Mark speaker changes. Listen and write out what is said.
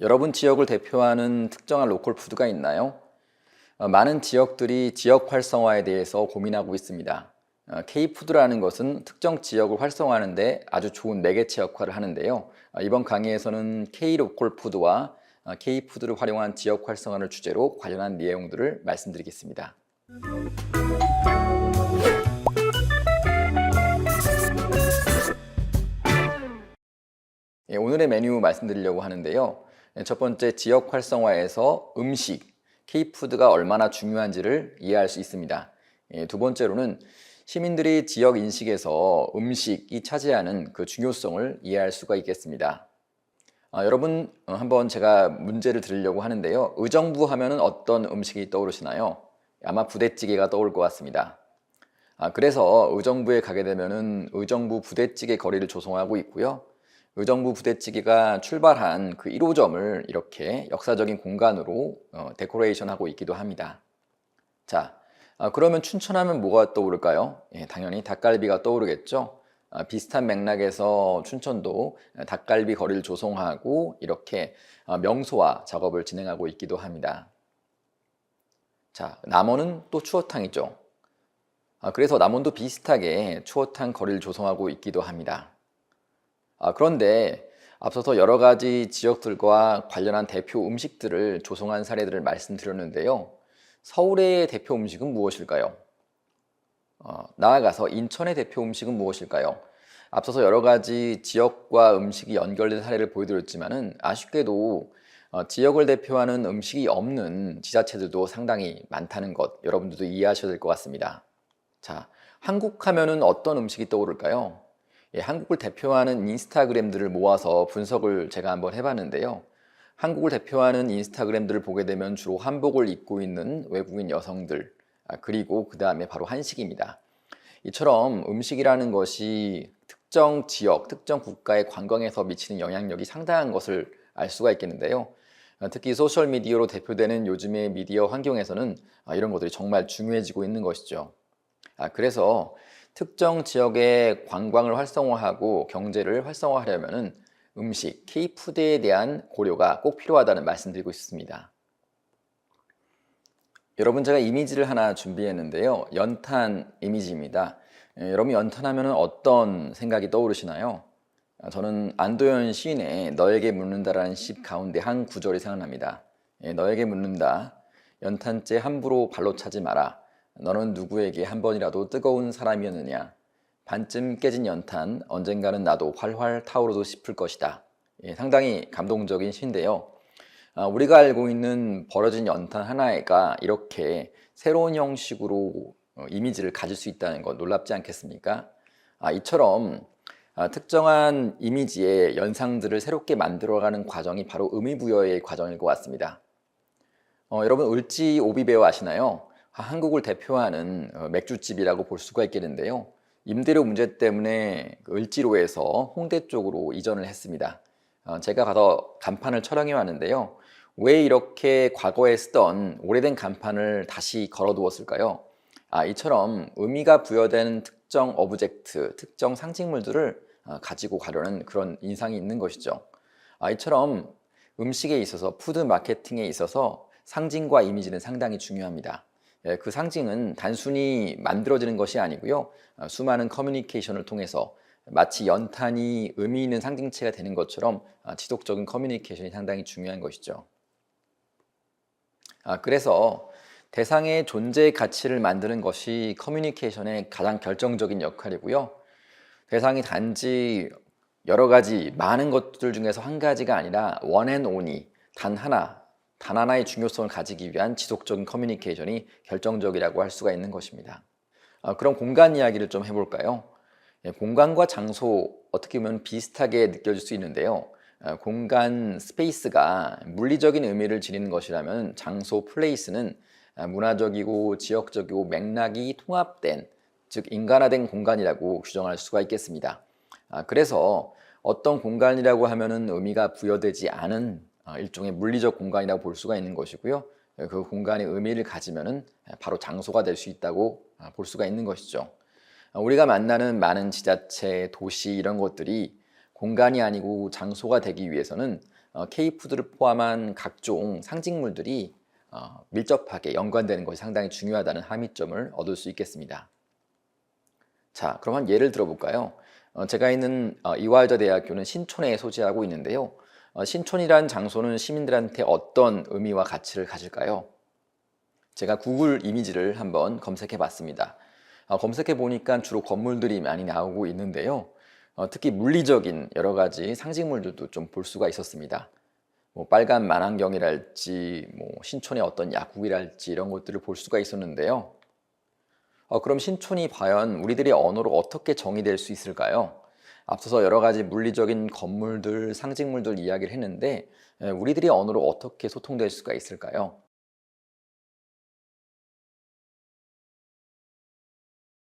Speaker 1: 여러분 지역을 대표하는 특정한 로컬 푸드가 있나요? 많은 지역들이 지역 활성화에 대해서 고민하고 있습니다. K푸드라는 것은 특정 지역을 활성화하는데 아주 좋은 매개체 역할을 하는데요. 이번 강의에서는 K로컬 푸드와 K푸드를 활용한 지역 활성화를 주제로 관련한 내용들을 말씀드리겠습니다. 오늘의 메뉴 말씀드리려고 하는데요. 첫 번째, 지역 활성화에서 음식, K푸드가 얼마나 중요한지를 이해할 수 있습니다. 두 번째로는 시민들이 지역 인식에서 음식이 차지하는 그 중요성을 이해할 수가 있겠습니다. 여러분, 한번 제가 문제를 드리려고 하는데요. 의정부 하면은 어떤 음식이 떠오르시나요? 아마 부대찌개가 떠오를 것 같습니다. 그래서 의정부에 가게 되면은 의정부 부대찌개 거리를 조성하고 있고요. 의정부 부대찌개가 출발한 그 1호점을 이렇게 역사적인 공간으로 데코레이션하고 있기도 합니다. 자, 그러면 춘천하면 뭐가 떠오를까요? 당연히 닭갈비가 떠오르겠죠. 비슷한 맥락에서 춘천도 닭갈비 거리를 조성하고 이렇게 명소화 작업을 진행하고 있기도 합니다. 자, 남원은 또 추어탕이죠. 그래서 남원도 비슷하게 추어탕 거리를 조성하고 있기도 합니다. 그런데 앞서서 여러 가지 지역들과 관련한 대표 음식들을 조성한 사례들을 말씀드렸는데요. 서울의 대표 음식은 무엇일까요? 나아가서 인천의 대표 음식은 무엇일까요? 앞서서 여러 가지 지역과 음식이 연결된 사례를 보여드렸지만은 아쉽게도 지역을 대표하는 음식이 없는 지자체들도 상당히 많다는 것, 여러분들도 이해하셔야 될 것 같습니다. 자, 한국 하면은 어떤 음식이 떠오를까요? 한국을 대표하는 인스타그램들을 모아서 분석을 제가 한번 해봤는데요. 한국을 대표하는 인스타그램들을 보게 되면 주로 한복을 입고 있는 외국인 여성들, 그리고 그 다음에 바로 한식입니다. 이처럼 음식이라는 것이 특정 지역, 특정 국가의 관광에서 미치는 영향력이 상당한 것을 알 수가 있겠는데요. 특히 소셜미디어로 대표되는 요즘의 미디어 환경에서는 이런 것들이 정말 중요해지고 있는 것이죠. 그래서 특정 지역의 관광을 활성화하고 경제를 활성화하려면 음식, K푸드에 대한 고려가 꼭 필요하다는 말씀드리고 있습니다. 여러분, 제가 이미지를 하나 준비했는데요. 연탄 이미지입니다. 여러분, 연탄하면 어떤 생각이 떠오르시나요? 저는 안도현 시인의 너에게 묻는다라는 시 가운데 한 구절이 생각납니다. 너에게 묻는다. 연탄재 함부로 발로 차지 마라. 너는 누구에게 한 번이라도 뜨거운 사람이었느냐? 반쯤 깨진 연탄, 언젠가는 나도 활활 타오르고 싶을 것이다. 상당히 감동적인 시인데요. 우리가 알고 있는 버려진 연탄 하나가 이렇게 새로운 형식으로 이미지를 가질 수 있다는 것 놀랍지 않겠습니까? 이처럼 특정한 이미지의 연상들을 새롭게 만들어가는 과정이 바로 의미부여의 과정일 것 같습니다. 여러분, 을지 오비배우 아시나요? 한국을 대표하는 맥주집이라고 볼 수가 있겠는데요. 임대료 문제 때문에 을지로에서 홍대 쪽으로 이전을 했습니다. 제가 가서 간판을 촬영해 왔는데요. 왜 이렇게 과거에 쓰던 오래된 간판을 다시 걸어두었을까요? 이처럼 의미가 부여된 특정 오브젝트, 특정 상징물들을 가지고 가려는 그런 인상이 있는 것이죠. 이처럼 음식에 있어서, 푸드 마케팅에 있어서 상징과 이미지는 상당히 중요합니다. 그 상징은 단순히 만들어지는 것이 아니고요. 수많은 커뮤니케이션을 통해서 마치 연탄이 의미 있는 상징체가 되는 것처럼 지속적인 커뮤니케이션이 상당히 중요한 것이죠. 그래서 대상의 존재 가치를 만드는 것이 커뮤니케이션의 가장 결정적인 역할이고요. 대상이 단지 여러 가지 많은 것들 중에서 한 가지가 아니라 원 앤 오니, 단 하나의 중요성을 가지기 위한 지속적인 커뮤니케이션이 결정적이라고 할 수가 있는 것입니다. 그럼 공간 이야기를 좀 해볼까요? 공간과 장소 어떻게 보면 비슷하게 느껴질 수 있는데요. 공간 스페이스가 물리적인 의미를 지니는 것이라면 장소 플레이스는 문화적이고 지역적이고 맥락이 통합된, 즉 인간화된 공간이라고 규정할 수가 있겠습니다. 그래서 어떤 공간이라고 하면은 의미가 부여되지 않은 일종의 물리적 공간이라고 볼 수가 있는 것이고요. 그 공간의 의미를 가지면은 바로 장소가 될 수 있다고 볼 수가 있는 것이죠. 우리가 만나는 많은 지자체, 도시 이런 것들이 공간이 아니고 장소가 되기 위해서는 K푸드를 포함한 각종 상징물들이 밀접하게 연관되는 것이 상당히 중요하다는 함의점을 얻을 수 있겠습니다. 자, 그럼 한 예를 들어볼까요? 제가 있는 이화여자 대학교는 신촌에 소재하고 있는데요. 신촌이란 장소는 시민들한테 어떤 의미와 가치를 가질까요? 제가 구글 이미지를 한번 검색해 봤습니다. 검색해 보니까 주로 건물들이 많이 나오고 있는데요. 특히 물리적인 여러 가지 상징물들도 좀 볼 수가 있었습니다. 뭐 빨간 만안경이랄지, 뭐 신촌의 어떤 약국이랄지 이런 것들을 볼 수가 있었는데요. 그럼 신촌이 과연 우리들의 언어로 어떻게 정의될 수 있을까요? 앞서서 여러 가지 물리적인 건물들, 상징물들 이야기를 했는데 우리들의 언어로 어떻게 소통될 수가 있을까요?